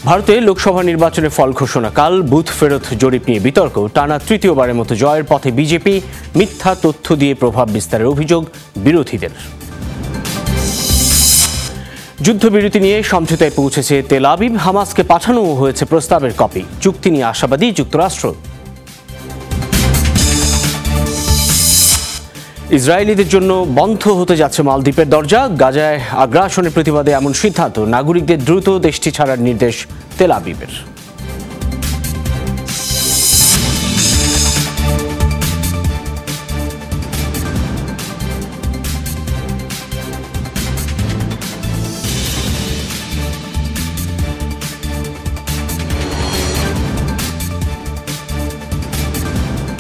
ভারতে লোকসভা নির্বাচনের ফল ঘোষণা কাল। বুথ ফেরত জরিপ নিয়ে বিতর্ক। টানা তৃতীয়বারের মতো জয়ের পথে বিজেপি। মিথ্যা তথ্য দিয়ে প্রভাব বিস্তারের অভিযোগ বিরোধীদের। যুদ্ধবিরতি নিয়ে সমঝোতায় পৌঁছেছে তেল আবিব। হামাসকে পাঠানো হয়েছে প্রস্তাবের কপি। চুক্তি নিয়ে আশাবাদী যুক্তরাষ্ট্র। ইসরায়েলিদের জন্য বন্ধ হতে যাচ্ছে মালদ্বীপের দরজা। গাজায় আগ্রাসনের প্রতিবাদে এমন সিদ্ধান্ত। নাগরিকদের দ্রুত দেশটি ছাড়ার নির্দেশ তেল আবিবের।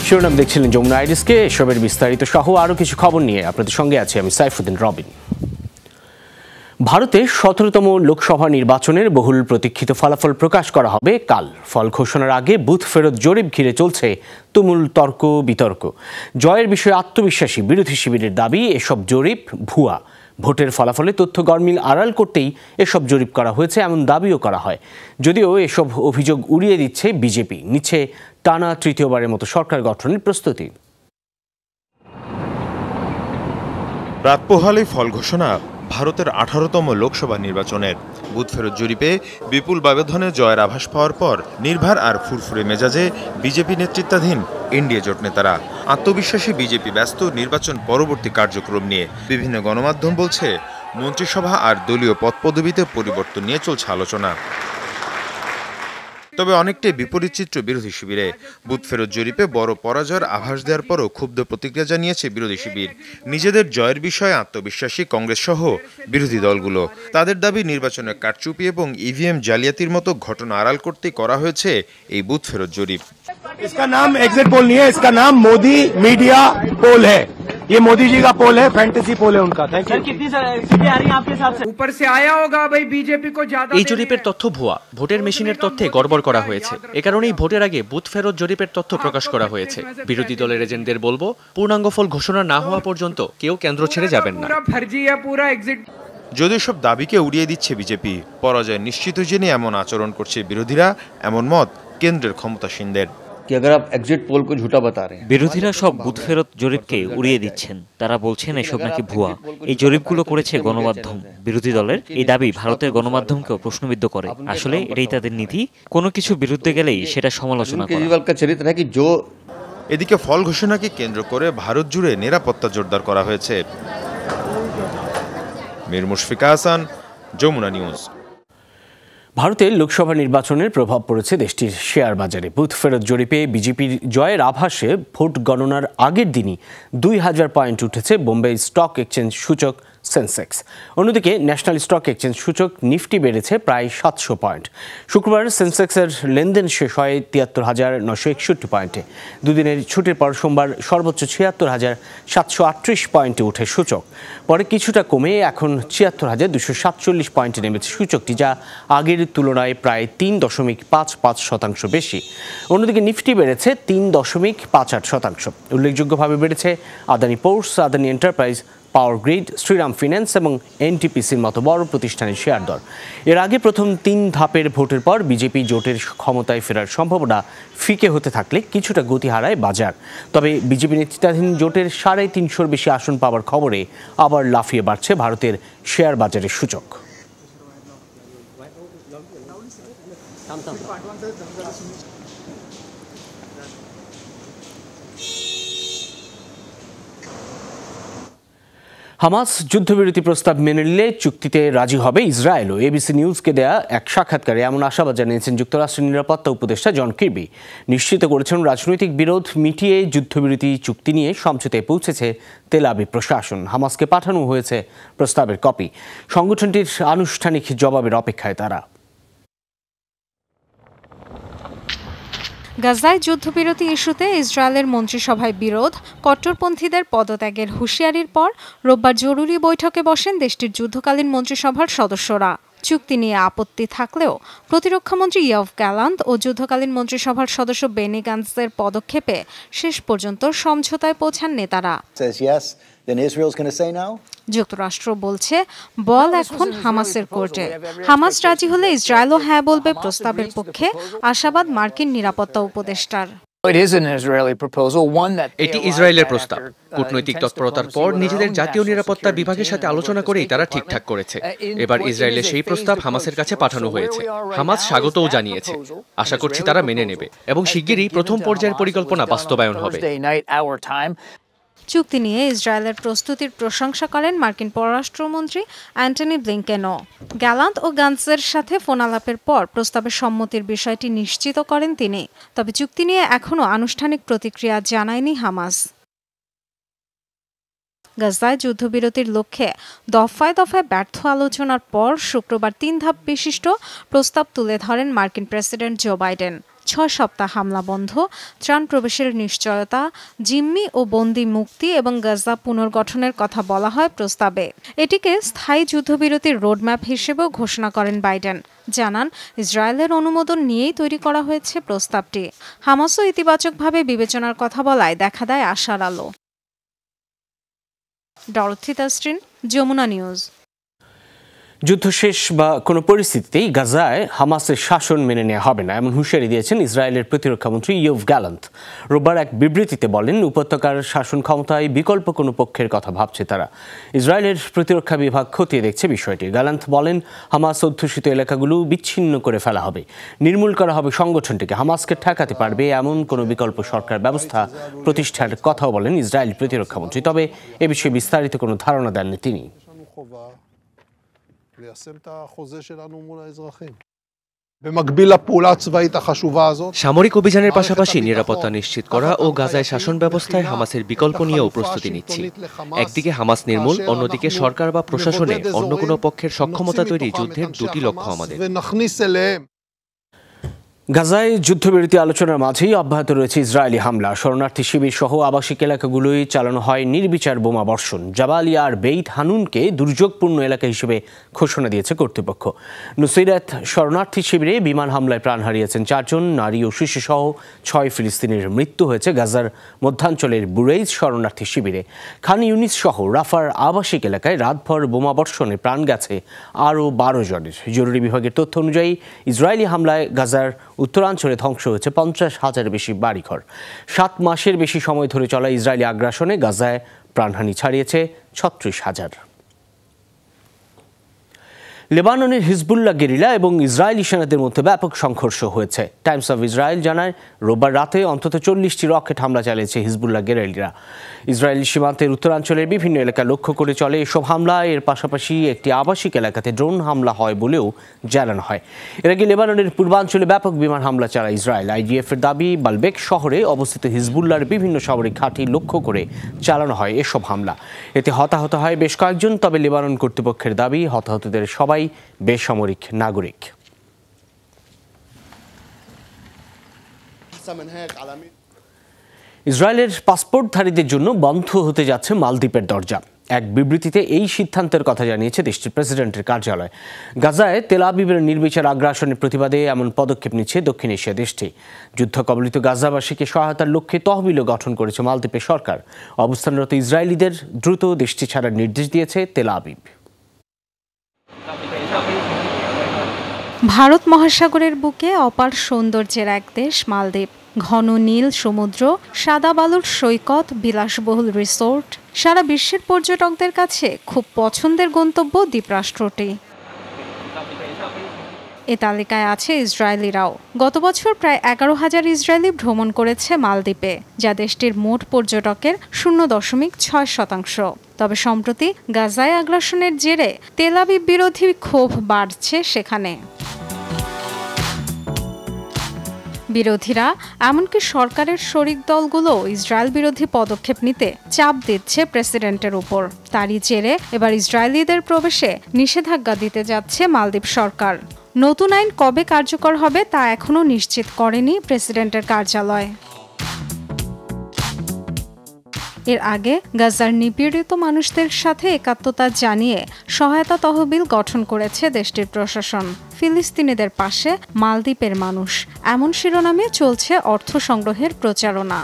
শিরোনাম দেখছিলেন যমুনা আইরিসকে। এসবের বিস্তারিত সহ আরও কিছু খবর নিয়ে আপনাদের সঙ্গে আছি আমি সাইফুদ্দিন রবিন। ভারতে 17তম লোকসভা নির্বাচনের বহুল প্রতীক্ষিত ফলাফল প্রকাশ করা হবে কাল। ফল ঘোষণার আগে বুথ ফেরত জরিপ ঘিরে চলছে তুমুল তর্ক বিতর্ক। জয়ের বিষয়ে আত্মবিশ্বাসী বিরোধী শিবিরের দাবি, এসব জরিপ ভুয়া। ভোটের ফলাফলে তথ্য গরমিল আড়াল করতেই এসব জরিপ করা হয়েছে এমন দাবিও করা হয়। যদিও এসব অভিযোগ উড়িয়ে দিচ্ছে বিজেপি। নিচ্ছে টানা তৃতীয়বারের মতো সরকার গঠনের প্রস্তুতি। রাত পোহালে ফল ঘোষণা ভারতের 18তম লোকসভা নির্বাচনের। বুথ ফেরত জরিপে বিপুল ব্যবধানে জয়ের আভাস পাওয়ার পর নির্ভার আর ফুরফুরে মেজাজে বিজেপি নেতৃত্বাধীন এনডিএ জোট নেতারা। আত্মবিশ্বাসী বিজেপি ব্যস্ত নির্বাচন পরবর্তী কার্যক্রম নিয়ে। বিভিন্ন গণমাধ্যম বলছে মন্ত্রিসভা আর দলীয় পদপদবিতে পরিবর্তন নিয়ে চলছে আলোচনা। তবে অনেকটাই বিপরীত চিত্র বিরোধী শিবিরে। বুথ ফেরত জরিপে বড় পরাজয়ের আভাস দেওয়ার পরও ক্ষুব্ধ প্রতিক্রিয়া জানিয়েছে বিরোধী শিবির। নিজেদের জয়ের বিষয়ে আত্মবিশ্বাসী কংগ্রেস সহ বিরোধী দলগুলো। তাদের দাবি নির্বাচনের কারচুপি এবং ইভিএম জালিয়াতির মতো ঘটনা আড়াল করতেই করা হয়েছে এই বুথ ফেরত জরিপ। इसका नाम एग्जिट पोल नहीं है, इसका नाम मोदी मीडिया पोल है। ये मोदी जी का पोल है, फैंटेसी पोल है उनका। Thank you. कितनी सीटें आ रही हैं आपके हिसाब से? ऊपर से आया होगा भाई बीजेपी को ज्यादा। এই জরিপের তথ্য ভুয়া। ভোটের মেশিনের তথ্যে গড়বড় করা হয়েছে। এ কারণেই ভোটের আগে বুথ ফেরত জরিপের তথ্য প্রকাশ করা হয়েছে। বিরোধী দলের এজেন্টদের বলবো, পূর্ণাঙ্গ ফল ঘোষণা না হওয়া পর্যন্ত কেউ কেন্দ্র ছেড়ে যাবেন না। পুরা এক্সিট। যদিও সব দাবিকে উড়িয়ে দিচ্ছে বিজেপি। পরাজয় নিশ্চিত জেনে এমন আচরণ করছে বিরোধীরা, এমন মত কেন্দ্রের ক্ষমতাসীনদের। বিরোধীরা সব বুথ ফেরত জরিপকে উড়িয়ে দিচ্ছেন। তারা বলছেন এসব নাকি ভুয়া। এই জরিপগুলো করেছে গণমাধ্যম। বিরোধী দলের এই দাবি ভারতের গণমাধ্যমকেও প্রশ্নবিদ্ধ করে। আসলে এটাই তাদের নীতি। কোনো কিছু বিরুদ্ধে গেলেই সেটা সমালোচনা করা। এদিকে ফল ঘোষণাকে কেন্দ্র করে ভারত জুড়ে নিরাপত্তা জোরদার করা হয়েছে। মীর মুশফিকা হাসান, যমুনা নিউজ। ভারতের লোকসভা নির্বাচনের প্রভাব পড়েছে দেশটির শেয়ার বাজারে। বুথ ফেরত জরিপে বিজেপির জয়ের আভাসে ভোট গণনার আগের দিনই 2000 পয়েন্ট উঠেছে বোম্বে স্টক এক্সচেঞ্জ সূচক সেন্সেক্স। অন্যদিকে ন্যাশনাল স্টক এক্সচেঞ্জ সূচক নিফটি বেড়েছে প্রায় 700 পয়েন্ট। শুক্রবার সেন্সেক্সের লেনদেন শেষ হয় 73,961 পয়েন্টে। দুদিনের ছুটির পর সোমবার সর্বোচ্চ 76,738 পয়েন্টে উঠে সূচক। পরে কিছুটা কমে এখন 76,247 পয়েন্টে নেমেছে সূচকটি, যা আগের তুলনায় প্রায় 3.58% বেশি। অন্যদিকে নিফটি বেড়েছে 3.58%। উল্লেখযোগ্যভাবে বেড়েছে Adani ports, Adani enterprise, power grid, Shriram finance এবং এনটিপিসির মতো বড় প্রতিষ্ঠানের শেয়ার দর। এর আগে প্রথম 3 ধাপের ভোটের পর বিজেপি জোটের ক্ষমতায় ফেরার সম্ভাবনা ফিকে হতে থাকলে কিছুটা গতি হারায় বাজার। তবে বিজেপি নেতৃত্বাধীন জোটের 350-র বেশি আসন পাওয়ার খবরে আবার লাফিয়ে বাড়ছে ভারতের শেয়ার বাজারের সূচক। হামাস যুদ্ধবিরতি প্রস্তাব মেনে নিলে চুক্তিতে রাজি হবে ইসরায়েলও। এবিসি নিউজকে দেয়া এক সাক্ষাৎকারে এমন আশাবাদ জানিয়েছেন যুক্তরাষ্ট্রের নিরাপত্তা উপদেষ্টা জন কির্বি। নিশ্চিত করেছেন রাজনৈতিক বিরোধ মিটিয়ে যুদ্ধবিরতি চুক্তি নিয়ে সমঝোতায় পৌঁছেছে তেল আবিব প্রশাসন। হামাসকে পাঠানো হয়েছে প্রস্তাবের কপি। সংগঠনটির আনুষ্ঠানিক জবাবের অপেক্ষায় তারা। গাজায় যুদ্ধবিরতি ইস্যুতে ইসরায়েলের মন্ত্রিসভায় বিরোধ, কট্টরপন্থীদের পদত্যাগের হুঁশিয়ারির পর রোববার জরুরি বৈঠকে বসেন দেশটির যুদ্ধকালীন মন্ত্রিসভার সদস্যরা। চুক্তি নিয়ে আপত্তি থাকলেও প্রতিরক্ষামন্ত্রী ইয়োভ গ্যালান্ট ও যুদ্ধকালীন মন্ত্রিসভার সদস্য বেনি গান্টজের পদক্ষেপে শেষ পর্যন্ত সমঝোতায় পৌঁছান নেতারা। যুক্তরাষ্ট্র বলছে বল এখন হামাসের কোর্টে। হামাস রাজি হলে ইসরায়েলও হ্যাঁ বলবে প্রস্তাবের পক্ষে আশাবাদ মার্কিন নিরাপত্তা উপদেষ্টার। এটি ইসরায়েলের প্রস্তাব। কূটনৈতিক তৎপরতার পর নিজেদের জাতীয় নিরাপত্তা বিভাগের সাথে আলোচনা করেই তারা ঠিকঠাক করেছে। এবার ইসরায়েলের সেই প্রস্তাব হামাসের কাছে পাঠানো হয়েছে। হামাস স্বাগতও জানিয়েছে। আশা করছি তারা মেনে নেবে এবং শিগগিরই প্রথম পর্যায়ের পরিকল্পনা বাস্তবায়ন হবে। চুক্তি নিয়ে ইসরায়েলের প্রস্তুতির প্রশংসা করেন মার্কিন পররাষ্ট্রমন্ত্রী অ্যান্টনি ব্লিংকেনও। গ্যালান্ট ও গান্টজের সাথে ফোন আলাপের পর প্রস্তাবের সম্মতির বিষয়টি নিশ্চিত করেন তিনি। তবে চুক্তি নিয়ে এখনও আনুষ্ঠানিক প্রতিক্রিয়া জানায়নি হামাস। গাজায় যুদ্ধবিরতির লক্ষ্যে দফায় দফায় ব্যর্থ আলোচনার পর শুক্রবার 3 ধাপ বিশিষ্ট প্রস্তাব তুলে ধরেন মার্কিন প্রেসিডেন্ট জো বাইডেন। 6 সপ্তাহ হামলা বন্ধ, ত্রাণ প্রবেশের নিশ্চয়তা, জিম্মি ও বন্দি মুক্তি এবং গাজা পুনর্গঠনের কথা বলা হয় প্রস্তাবে। এটিকে স্থায়ী যুদ্ধবিরতির রোডম্যাপ হিসেবেও ঘোষণা করেন বাইডেন। জানান ইসরায়েলের অনুমোদন নিয়েই তৈরি করা হয়েছে প্রস্তাবটি। হামাসও ইতিবাচকভাবে বিবেচনার কথা বলায় দেখা দেয় আশার আলো। Dorothy Tasrin, Jamuna news. যুদ্ধ শেষ বা কোনো পরিস্থিতিতেই গাজায় হামাসের শাসন মেনে নেওয়া হবে না, এমন হুঁশিয়ারি দিয়েছেন ইসরায়েলের প্রতিরক্ষামন্ত্রী ইয়োভ গ্যালান্ট। রোববার এক বিবৃতিতে বলেন, উপত্যকার শাসন ক্ষমতায় বিকল্প কোনো পক্ষের কথা ভাবছে তারা। ইসরায়েলের প্রতিরক্ষা বিভাগ খতিয়ে দেখছে বিষয়টি। গ্যালান্ট বলেন, হামাস অধ্যুষিত এলাকাগুলো বিচ্ছিন্ন করে ফেলা হবে, নির্মূল করা হবে সংগঠনটিকে। হামাসকে ঠেকাতে পারবে এমন কোনো বিকল্প সরকার ব্যবস্থা প্রতিষ্ঠার কথাও বলেন ইসরায়েলি প্রতিরক্ষামন্ত্রী। তবে এ বিষয়ে বিস্তারিত কোনো ধারণা দেননি তিনি। সামরিক অভিযানের পাশাপাশি নিরাপত্তা নিশ্চিত করা ও গাজায় শাসন ব্যবস্থায় হামাসের বিকল্প নিয়েও প্রস্তুতি নিচ্ছি। একদিকে হামাস নির্মূল, অন্যদিকে সরকার বা প্রশাসনে অন্য কোনো পক্ষের সক্ষমতা তৈরি যুদ্ধের দুটি লক্ষ্য আমাদের। গাজায় যুদ্ধবিরতি আলোচনার মাঝেই অব্যাহত রয়েছে ইসরায়েলি হামলা। শরণার্থী শিবির সহ আবাসিক এলাকাগুলোই চালানো হয় নির্বিচার বোমা বর্ষণ। জাবালিয়া আর বেইত হানুনকে দুর্যোগপূর্ণ এলাকা হিসেবে ঘোষণা দিয়েছে কর্তৃপক্ষ। নুসৈরাত শরণার্থী শিবিরে বিমান হামলায় প্রাণ হারিয়েছেন 4 জন, নারী ও শিশু সহ 6 ফিলিস্তিনির মৃত্যু হয়েছে গাজার মধ্যাঞ্চলের বুরেইজ শরণার্থী শিবিরে। খান ইউনিস সহ রাফার আবাসিক এলাকায় রাতভর বোমা বর্ষণে প্রাণ গেছে আরও 12 জনের। জরুরি বিভাগের তথ্য অনুযায়ী ইসরায়েলি হামলায় গাজার উত্তরাঞ্চলে ধ্বংস হয়েছে 50,000-এর বেশি বাড়িঘর। 7 মাসের বেশি সময় ধরে চলা ইসরায়েলি আগ্রাসনে গাজায় প্রাণহানি ছাড়িয়েছে 36,000। লেবাননের হিজবুল্লাহ গেরিলা এবং ইসরায়েলি সেনাদের মধ্যে ব্যাপক সংঘর্ষ হয়েছে। টাইমস অফ ইসরায়েল জানায়, রোববার রাতে অন্তত 40টি রকেট হামলা চালিয়েছে হিজবুল্লাহ গেরিলা। ইসরায়েলি সীমান্তের উত্তরাঞ্চলের বিভিন্ন এলাকা লক্ষ্য করে চলে এসব হামলা। এর পাশাপাশি একটি আবাসিক এলাকাতে ড্রোন হামলা হয় বলেও জানানো হয়। এর আগে লেবাননের পূর্বাঞ্চলে ব্যাপক বিমান হামলা চালায় ইসরায়েল। আইডিএফের দাবি, বালবেক শহরে অবস্থিত হিজবুল্লাহর বিভিন্ন সামরিক ঘাঁটি লক্ষ্য করে চালানো হয় এসব হামলা। এতে হতাহত হয় বেশ কয়েকজন। তবে লেবানন কর্তৃপক্ষের দাবি, হতাহতদের সবাই বেসামরিক নাগরিক। ইসরায়েলের পাসপোর্টধারীদের জন্য বন্ধ হতে যাচ্ছে মালদ্বীপের দরজা। এক বিবৃতিতে এই সিদ্ধান্তের কথা জানিয়েছে দেশটির প্রেসিডেন্টের কার্যালয়। গাজায় তেল আবিবের নির্বিচার আগ্রাসনের প্রতিবাদে এমন পদক্ষেপ নিচ্ছে দক্ষিণ এশিয়া দেশটি। যুদ্ধ কবলিত গাজাবাসীকে সহায়তার লক্ষ্যে তহবিলও গঠন করেছে মালদ্বীপের সরকার। অবস্থানরত ইসরায়েলিদের দ্রুত দেশটি ছাড়ার নির্দেশ দিয়েছে তেল আবিব। ভারত মহাসাগরের বুকে অপার সৌন্দর্যের এক দেশ মালদ্বীপ। ঘন নীল সমুদ্র, সাদা বালুর সৈকত, বিলাসবহুল রিসোর্ট, সারা বিশ্বের পর্যটকদের কাছে খুব পছন্দের গন্তব্য দ্বীপরাষ্ট্রটি। এ তালিকায় আছে ইসরায়েলিরাও। গত বছর প্রায় 11,000 ইসরায়েলি ভ্রমণ করেছে মালদ্বীপে, যা দেশটির মোট পর্যটকের 0.6%। তবে সম্প্রতি গাজায় আগ্রাসনের জেরে তেল আবিব বিরোধী ক্ষোভ বাড়ছে সেখানে। বিরোধীরা এমনকি সরকারের শরিক দলগুলো ইসরায়েল বিরোধী পদক্ষেপ নিতে চাপ দিচ্ছে প্রেসিডেন্টের উপর। তারই জেরে এবার ইসরায়েলিদের প্রবেশে নিষেধাজ্ঞা দিতে যাচ্ছে মালদ্বীপ সরকার। নতুন আইন কবে কার্যকর হবে তা এখনও নিশ্চিত করেনি প্রেসিডেন্টের কার্যালয়। এর আগে গাজার নিপীড়িত মানুষদের সাথে একাত্মতা জানিয়ে সহায়তা তহবিল গঠন করেছে দেশটির প্রশাসন। ফিলিস্তিনিদের পাশে মালদ্বীপের মানুষ, এমন শিরোনামে চলছে অর্থ সংগ্রহের প্রচারণা।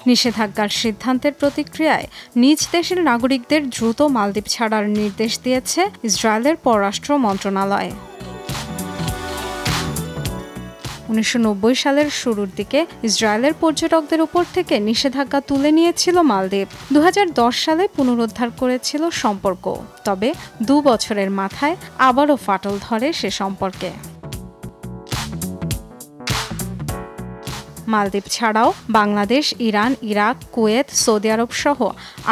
নিষেধাজ্ঞার সিদ্ধান্তের প্রতিক্রিয়ায় নিজ দেশের নাগরিকদের দ্রুত মালদ্বীপ ছাড়ার নির্দেশ দিয়েছে ইসরায়েলের পররাষ্ট্র মন্ত্রণালয়। 1990 সালের শুরুর দিকে ইসরায়েলের পর্যটকদের উপর থেকে নিষেধাজ্ঞা তুলে নিয়েছিল মালদ্বীপ। 2010 সালে পুনরুদ্ধার করেছিল সম্পর্ক, তবে 2 বছরের মাথায় আবারও ফাটল ধরে সে সম্পর্কে। মালদ্বীপ ছাড়াও Bangladesh, Iran, Iraq, Kuwait, Saudi Arab সহ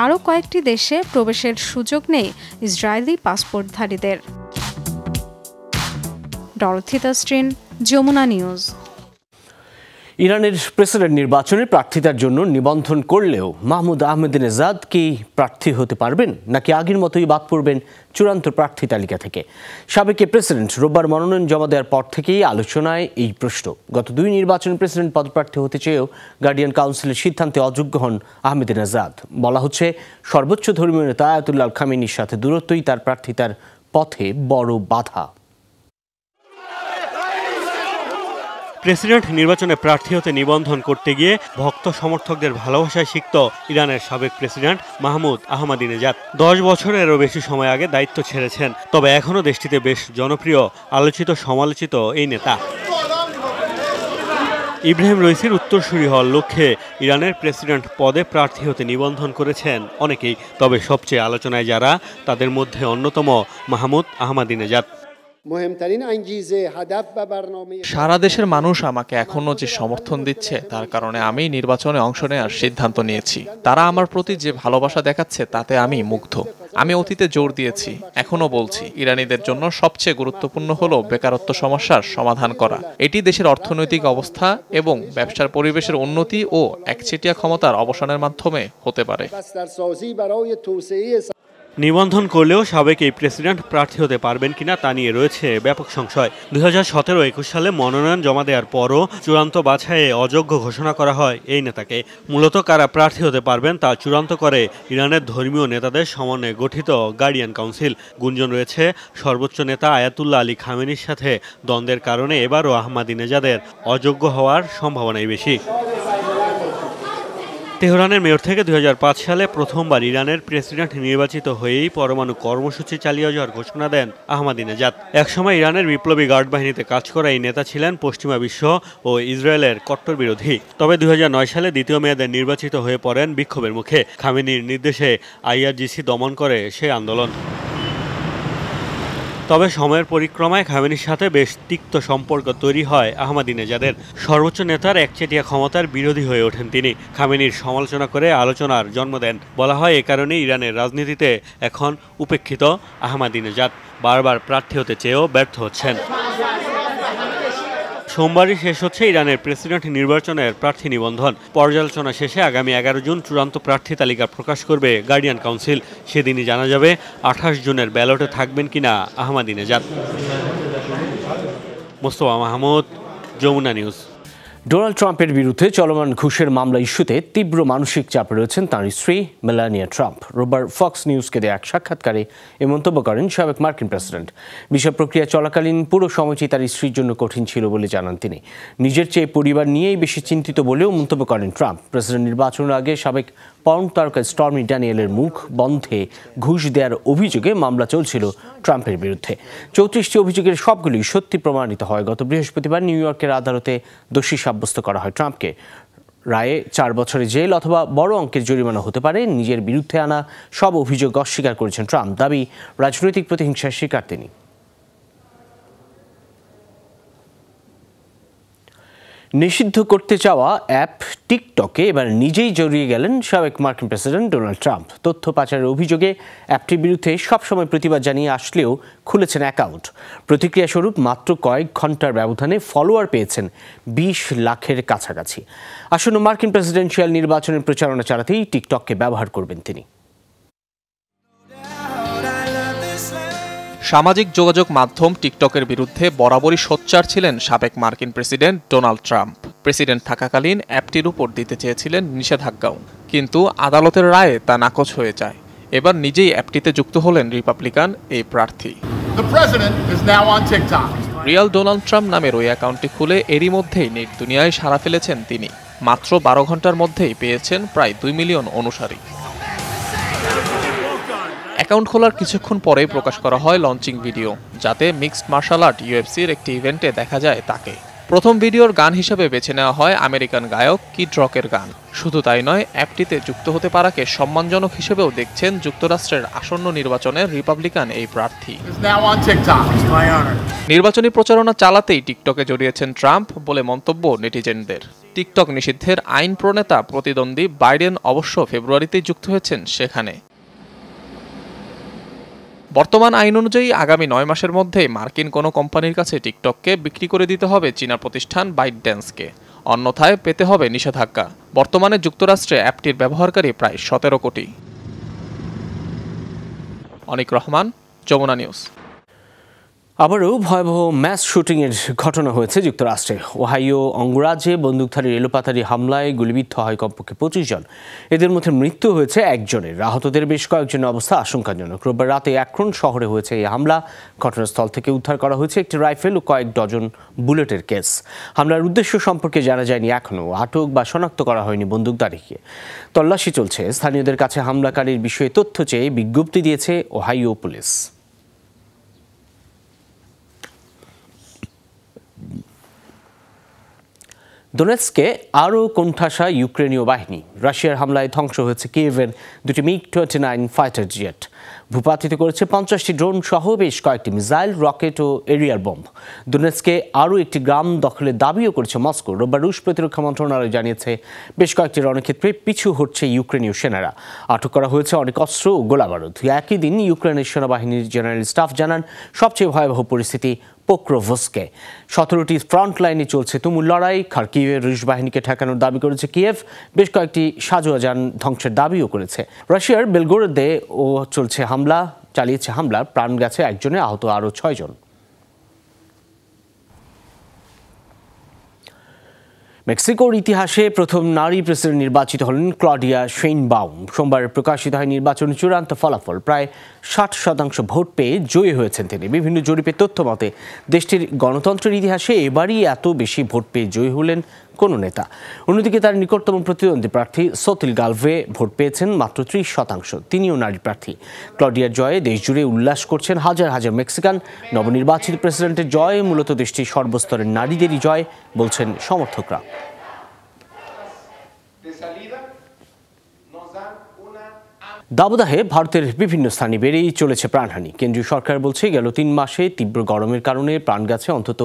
আরও কয়েকটি দেশে প্রবেশের সুযোগ নেই ইসরায়েলি পাসপোর্টধারীদের। ডরথি তাস্ট্রিন, যমুনা নিউজ। ইরানের প্রেসিডেন্ট নির্বাচনে প্রার্থিতার জন্য নিবন্ধন করলেও মাহমুদ আহমেদিনেজাদ কি প্রার্থী হতে পারবেন, নাকি আগের মতোই বাদ পড়বেন চূড়ান্ত প্রার্থী তালিকা থেকে? সাবেক প্রেসিডেন্ট রোববার মনোনয়ন জমা দেওয়ার পর থেকেই আলোচনায় এই প্রশ্ন। গত 2 নির্বাচনে প্রেসিডেন্ট পদপ্রার্থী হতে চেয়েও গার্ডিয়ান কাউন্সিলের সিদ্ধান্তে অযোগ্য হন আহমেদিনেজাদ। বলা হচ্ছে, সর্বোচ্চ ধর্মীয় নেতা আয়াতুল্লাহ খামেনির সাথে দূরত্বই তার প্রার্থিতার পথে বড় বাধা। প্রেসিডেন্ট নির্বাচনে প্রার্থী হতে নিবন্ধন করতে গিয়ে ভক্ত সমর্থকদের ভালোবাসায় সিক্ত ইরানের সাবেক প্রেসিডেন্ট মাহমুদ আহমাদিনেজাদ 10 বছরেরও বেশি সময় আগে দায়িত্ব ছেড়েছেন। তবে এখনও দেশটিতে বেশ জনপ্রিয়, আলোচিত সমালোচিত এই নেতা। ইব্রাহিম রইসির উত্তরসূরি হওয়ার লক্ষ্যে ইরানের প্রেসিডেন্ট পদে প্রার্থী হতে নিবন্ধন করেছেন অনেকেই। তবে সবচেয়ে আলোচনায় যারা, তাদের মধ্যে অন্যতম মাহমুদ আহমাদিনেজাদ। সারা দেশের মানুষ আমাকে এখনো যে সমর্থন দিচ্ছে, তার কারণে আমি নির্বাচনে অংশ নেওয়ার সিদ্ধান্ত নিয়েছি। তারা আমার প্রতি যে ভালোবাসা দেখাচ্ছে তাতে আমি মুগ্ধ। আমি অতীতে জোর দিয়েছি, এখনো বলছি, ইরানিদের জন্য সবচেয়ে গুরুত্বপূর্ণ হলো বেকারত্ব সমস্যার সমাধান করা। এটি দেশের অর্থনৈতিক অবস্থা এবং ব্যবসার পরিবেশের উন্নতি ও একচেটিয়া ক্ষমতার অবসানের মাধ্যমে হতে পারে। নিবন্ধন করলেও সাবেক এই প্রেসিডেন্ট প্রার্থী হতে পারবেন কিনা তা নিয়ে রয়েছে ব্যাপক সংশয়। 2017-21 সালে মনোনয়ন জমা দেওয়ার পরও চূড়ান্ত বাছাইয়ে অযোগ্য ঘোষণা করা হয় এই নেতাকে। মূলত কারা প্রার্থী হতে পারবেন তা চূড়ান্ত করে ইরানের ধর্মীয় নেতাদের সমন্বয়ে গঠিত গার্ডিয়ান কাউন্সিল। গুঞ্জন রয়েছে, সর্বোচ্চ নেতা আয়াতুল্লাহ আলী খামেনির সাথে দ্বন্দ্বের কারণে এবারও আহমাদিনেজাদের অযোগ্য হওয়ার সম্ভাবনাই বেশি। তেহরানের মেয়র থেকে 2005 সালে প্রথমবার ইরানের প্রেসিডেন্ট নির্বাচিত হয়েই পরমাণু কর্মসূচি চালিয়ে যাওয়ার ঘোষণা দেন আহমাদিনেজাদ। একসময় ইরানের বিপ্লবী গার্ড বাহিনীতে কাজ করা এই নেতা ছিলেন পশ্চিমা বিশ্ব ও ইসরায়েলের কট্টর বিরোধী। তবে 2009 সালে দ্বিতীয় মেয়াদে নির্বাচিত হয়ে পড়েন বিক্ষোভের মুখে। খামেনির নির্দেশে IRGC দমন করে সেই আন্দোলন। তবে সময়ের পরিক্রমায় খামেনির সাথে বেশ তিক্ত সম্পর্ক তৈরি হয় আহমাদিনেজাদের। সর্বোচ্চ নেতার একচেটিয়া ক্ষমতার বিরোধী হয়ে ওঠেন তিনি। খামেনির সমালোচনা করে আলোচনার জন্ম দেন। বলা হয়, এ কারণেই ইরানের রাজনীতিতে এখন উপেক্ষিত আহমাদিনেজাদ। বারবার প্রার্থী হতে চেয়েও ব্যর্থ হচ্ছেন। সোমবারই শেষ হচ্ছে ইরানের প্রেসিডেন্ট নির্বাচনের প্রার্থী নিবন্ধন। পর্যালোচনা শেষে আগামী 11 জুন চূড়ান্ত প্রার্থী তালিকা প্রকাশ করবে গার্ডিয়ান কাউন্সিল। সেদিনই জানা যাবে 28 জুনের ব্যালটে থাকবেন কিনা Ahmadinejad. Mostafa Mahmud, Jamuna news. Donald ট্রাম্পের বিরুদ্ধে চলমান ঘুষের মামলা ইস্যুতে তীব্র মানসিক চাপে রয়েছেন তাঁর স্ত্রী মেলানিয়া ট্রাম্প। রোববার ফক্স নিউজকে দেয়া এক সাক্ষাৎকারে এ মন্তব্য করেন সাবেক মার্কিন প্রেসিডেন্ট। বিচার প্রক্রিয়া চলাকালীন পুরো সময়টি তার স্ত্রীর জন্য কঠিন ছিল বলে জানান তিনি। নিজের চেয়ে পরিবার নিয়েই বেশি চিন্তিত বলেও মন্তব্য করেন ট্রাম্প। প্রেসিডেন্ট নির্বাচনের আগে সাবেক পর্ন তারকা স্টর্মি ড্যানিয়েলের মুখ বন্ধে ঘুষ দেওয়ার অভিযোগে মামলা চলছিল ট্রাম্পের বিরুদ্ধে। 34টি অভিযোগের সবগুলি সত্যি প্রমাণিত হয়। গত বৃহস্পতিবার নিউ ইয়র্কের আদালতে দোষী সাব্যস্ত করা হয় ট্রাম্পকে। রায়ে 4 বছরের জেল অথবা বড় অঙ্কের জরিমানা হতে পারে। নিজের বিরুদ্ধে আনা সব অভিযোগ অস্বীকার করেছেন ট্রাম্প। দাবি, রাজনৈতিক প্রতিহিংসার শিকার তিনি। নিষিদ্ধ করতে চাওয়া অ্যাপ টিকটকে এবার নিজেই জড়িয়ে গেলেন সাবেক মার্কিন প্রেসিডেন্ট ডোনাল্ড ট্রাম্প। তথ্য পাচারের অভিযোগে অ্যাপটির বিরুদ্ধে সবসময় প্রতিবাদ জানিয়ে আসলেও খুলেছেন অ্যাকাউন্ট। প্রতিক্রিয়া স্বরূপ মাত্র কয়েক ঘন্টার ব্যবধানে ফলোয়ার পেয়েছেন 20 লাখের কাছাকাছি। আসন্ন মার্কিন প্রেসিডেন্সিয়াল নির্বাচনের প্রচারণা চালাতেই টিকটককে ব্যবহার করবেন তিনি। সামাজিক যোগাযোগ মাধ্যম টিকটকের বিরুদ্ধে বরাবরই সোচ্চার ছিলেন সাবেক মার্কিন প্রেসিডেন্ট ডোনাল্ড ট্রাম্প। প্রেসিডেন্ট থাকাকালীন অ্যাপটির উপর দিতে চেয়েছিলেন নিষেধাজ্ঞাও, কিন্তু আদালতের রায়ে তা নাকচ হয়ে যায়। এবার নিজেই অ্যাপটিতে যুক্ত হলেন রিপাবলিকান এই প্রার্থী। রিয়াল ডোনাল্ড ট্রাম্প নামের ওই অ্যাকাউন্টটি খুলে এরই মধ্যেই নেট দুনিয়ায় সাড়া ফেলেছেন তিনি। মাত্র 12 ঘন্টার মধ্যেই পেয়েছেন প্রায় 2 মিলিয়ন অনুসারী। অ্যাকাউন্ট খোলার কিছুক্ষণ পরেই প্রকাশ করা হয় লঞ্চিং ভিডিও, যাতে মিক্সড মার্শাল আর্ট ইউএফসির একটি ইভেন্টে দেখা যায় তাকে। প্রথম ভিডিওর গান হিসেবে বেছে নেওয়া হয় আমেরিকান গায়ক কিড রকের গান। শুধু তাই নয়, অ্যাপটিতে যুক্ত হতে পারাকে সম্মানজনক হিসেবেও দেখছেন যুক্তরাষ্ট্রের আসন্ন নির্বাচনের রিপাবলিকান এই প্রার্থী। নির্বাচনী প্রচারণা চালাতেই টিকটকে জড়িয়েছেন ট্রাম্প বলে মন্তব্য নেটিজেনদের। টিকটক নিষিদ্ধের আইন প্রণেতা প্রতিদ্বন্দ্বী বাইডেন অবশ্য ফেব্রুয়ারিতেই যুক্ত হয়েছেন সেখানে। বর্তমান আইন অনুযায়ী আগামী 9 মাসের মধ্যে মার্কিন কোনো কোম্পানির কাছে টিকটককে বিক্রি করে দিতে হবে চীনা প্রতিষ্ঠান বাইটড্যান্সকে, অন্যথায় পেতে হবে নিষেধাজ্ঞা। বর্তমানে যুক্তরাষ্ট্রে অ্যাপটির ব্যবহারকারী প্রায় 17 কোটি। অনিক রহমান, যমুনা নিউজ। আবারও ভয়াবহ ম্যাস শুটিংয়ের ঘটনা হয়েছে যুক্তরাষ্ট্রে। ওহাইও অঙ্গরাজ্যে বন্দুকধারীর এলোপাতাড়ি হামলায় গুলিবিদ্ধ হয় কমপক্ষে 25 জন। এদের মধ্যে মৃত্যু হয়েছে একজনের। আহতদের বেশ কয়েকজনের অবস্থা আশঙ্কাজনক। রোববার রাতে অ্যাক্রন শহরে হয়েছে এই হামলা। ঘটনাস্থল থেকে উদ্ধার করা হয়েছে একটি রাইফেল ও কয়েক ডজন বুলেটের কেস। হামলার উদ্দেশ্য সম্পর্কে জানা যায়নি এখনও। আটক বা শনাক্ত করা হয়নি বন্দুকধারীকে। তল্লাশি চলছে। স্থানীয়দের কাছে হামলাকারীর বিষয়ে তথ্য চেয়ে বিজ্ঞপ্তি দিয়েছে ওহাইও পুলিশ। দোনেৎস্কে আরও কোণঠাসা ইউক্রেনীয় বাহিনী। রাশিয়ার হামলায় ধ্বংস হয়েছে কিয়েভের দুটি মিগ-29 ফাইটার জেট। ভূপাতিত করেছে 50টি ড্রোন সহ বেশ কয়েকটি মিসাইল, রকেট ও এরিয়ার বোম্ব। দোনেৎস্কে আরও একটি গ্রাম দখলের দাবিও করেছে মস্কো। রোববার রুশ প্রতিরক্ষা মন্ত্রণালয় জানিয়েছে বেশ কয়েকটি রণক্ষেত্রে পিছু হটছে ইউক্রেনীয় সেনারা। আটক করা হয়েছে অনেক অস্ত্র ও গোলাবারুদ। একই দিন ইউক্রেনের সেনাবাহিনীর জেনারেল স্টাফ জানান সবচেয়ে ভয়াবহ পরিস্থিতি পোক্রোভস্কে। 17টি ফ্রন্ট লাইনে চলছে তুমুল লড়াই। খার্কিভের রুশ বাহিনীকে ঠেকানোর দাবি করেছে কিয়েভ। বেশ কয়েকটি সাজোয়া যান ধ্বংসের দাবিও করেছে। রাশিয়ার বেলগোরোদে ও চালিয়েছে হামলা। প্রাণ গেছে একজনের, আহত আরও 6 জন। মেক্সিকোর ইতিহাসে প্রথম নারী প্রেসিডেন্ট নির্বাচিত হলেন ক্লডিয়া শেইনবাউম। সোমবার প্রকাশিত হয় নির্বাচনের চূড়ান্ত ফলাফল। প্রায় 60% ভোট পেয়ে জয়ী হয়েছেন তিনি। বিভিন্ন জরিপের তথ্য মতে দেশটির গণতন্ত্রের ইতিহাসে এবারই এত বেশি ভোট পেয়ে জয়ী হলেন কোনো নেতা। অন্যদিকে তার নিকটতম প্রতিদ্বন্দ্বী প্রার্থী সোতিল গালভে ভোট পেয়েছেন মাত্র 30%। তিনিও নারী প্রার্থী। ক্লডিয়ার জয়ে দেশজুড়ে উল্লাস করছেন হাজার হাজার মেক্সিকান। নবনির্বাচিত প্রেসিডেন্টের জয় মূলত দেশটির সর্বস্তরের নারীদেরই জয় বলছেন সমর্থকরা। দাবদাহে ভারতের বিভিন্ন স্থানে বেড়েই চলেছে প্রাণহানি। কেন্দ্রীয় সরকার বলছে গেল 3 মাসে তীব্র গরমের কারণে প্রাণ গেছে অন্তত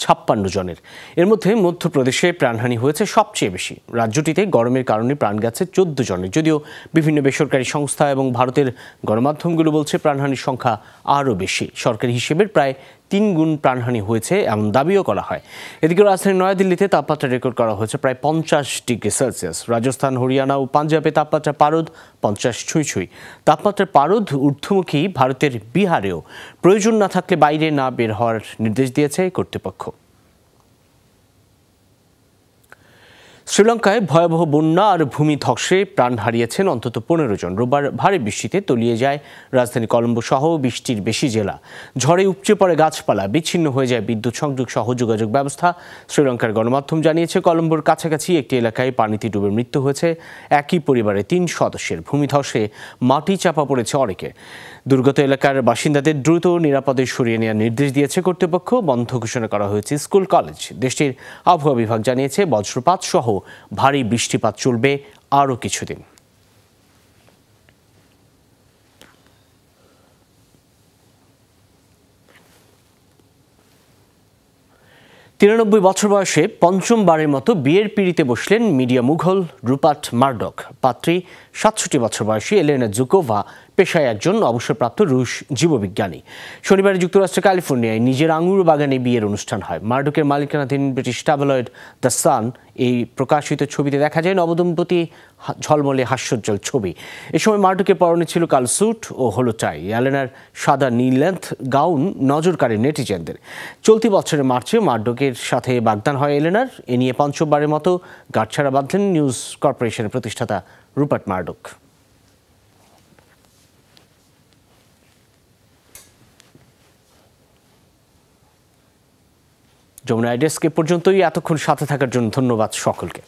56 জনের। এর মধ্যে মধ্যপ্রদেশে প্রাণহানি হয়েছে সবচেয়ে বেশি। রাজ্যটিতে গরমের কারণে প্রাণ গেছে 14 জনের। যদিও বিভিন্ন বেসরকারি সংস্থা এবং ভারতের গণমাধ্যমগুলো বলছে প্রাণহানির সংখ্যা আরও বেশি। সরকারি হিসেবের প্রায় 3 গুণ প্রাণহানি হয়েছে এমন দাবিও করা হয়। এদিকে রাজধানী নয়াদিল্লিতে তাপমাত্রা রেকর্ড করা হয়েছে প্রায় 50 ডিগ্রি সেলসিয়াস। রাজস্থান, হরিয়ানা ও পাঞ্জাবে তাপমাত্রা পারদ 50 ছুঁই। তাপমাত্রার পারদ ঊর্ধ্বমুখী ভারতের বিহারেও। প্রয়োজন না থাকলে বাইরে না বের হওয়ার নির্দেশ দিয়েছে কর্তৃপক্ষ। শ্রীলঙ্কায় ভয়াবহ বন্যা আর ভূমিধসে প্রাণ হারিয়েছেন অন্তত 15 জন। রোববার ভারী বৃষ্টিতে তলিয়ে যায় রাজধানী কলম্বো সহ 20টির বেশি জেলা। ঝড়ে উপচে পড়ে গাছপালা, বিচ্ছিন্ন হয়ে যায় বিদ্যুৎ সংযোগ সহ যোগাযোগ ব্যবস্থা। শ্রীলঙ্কার গণমাধ্যম জানিয়েছে কলম্বোর কাছাকাছি একটি এলাকায় পানিতে ডুবে মৃত্যু হয়েছে একই পরিবারের 3 সদস্যের। ভূমিধসে মাটি চাপা পড়েছে অনেকে। দুর্গত এলাকার বাসিন্দাদের দ্রুত নিরাপদে সরিয়ে নেওয়ার নির্দেশ দিয়েছে কর্তৃপক্ষ। বন্ধ ঘোষণা করা হয়েছে স্কুল, কলেজ। দেশটির আবহাওয়া বিভাগ জানিয়েছে বজ্রপাত সহ ভারী বৃষ্টিপাত চলবে আরও কিছুদিন। 93 বছর বয়সে পঞ্চমবারের মতো বিয়ের পিঁড়িতে বসলেন মিডিয়া মুঘল রুপার্ট মারডক। পাত্রী 67 বছর বয়সী এলেনা জুকোভা পেশায় একজন অবসরপ্রাপ্ত রুশ জীববিজ্ঞানী। শনিবার যুক্তরাষ্ট্রের ক্যালিফোর্নিয়ায় নিজের আঙুর বাগানে বিয়ের অনুষ্ঠান হয়। মার্ডোকের মালিকানাধীন ব্রিটিশ ট্যাবলয়েড দ্য সান এই প্রকাশিত ছবিতে দেখা যায় নবদম্পতি ঝলমলে হাস্যোজ্জ্বল ছবি। এ সময় মার্ডোকের পরনে ছিল কালো স্যুট ও হলুদ টাই। এলেনার সাদা নি লেন্থ গাউন নজর কাড়ে নেটিজেনদের। চলতি বছরের মার্চে মার্ডোকের সাথে বাগদান হয় এলেনার। এ নিয়ে পঞ্চমবারের মতো গাঁটছড়া বাঁধলেন নিউজ কর্পোরেশনের প্রতিষ্ঠাতা রুপার্ট মার্ডোক। যমুনা ডেস্ক এ পর্যন্তই। এতক্ষণ সাথে থাকার জন্য ধন্যবাদ সকলকে।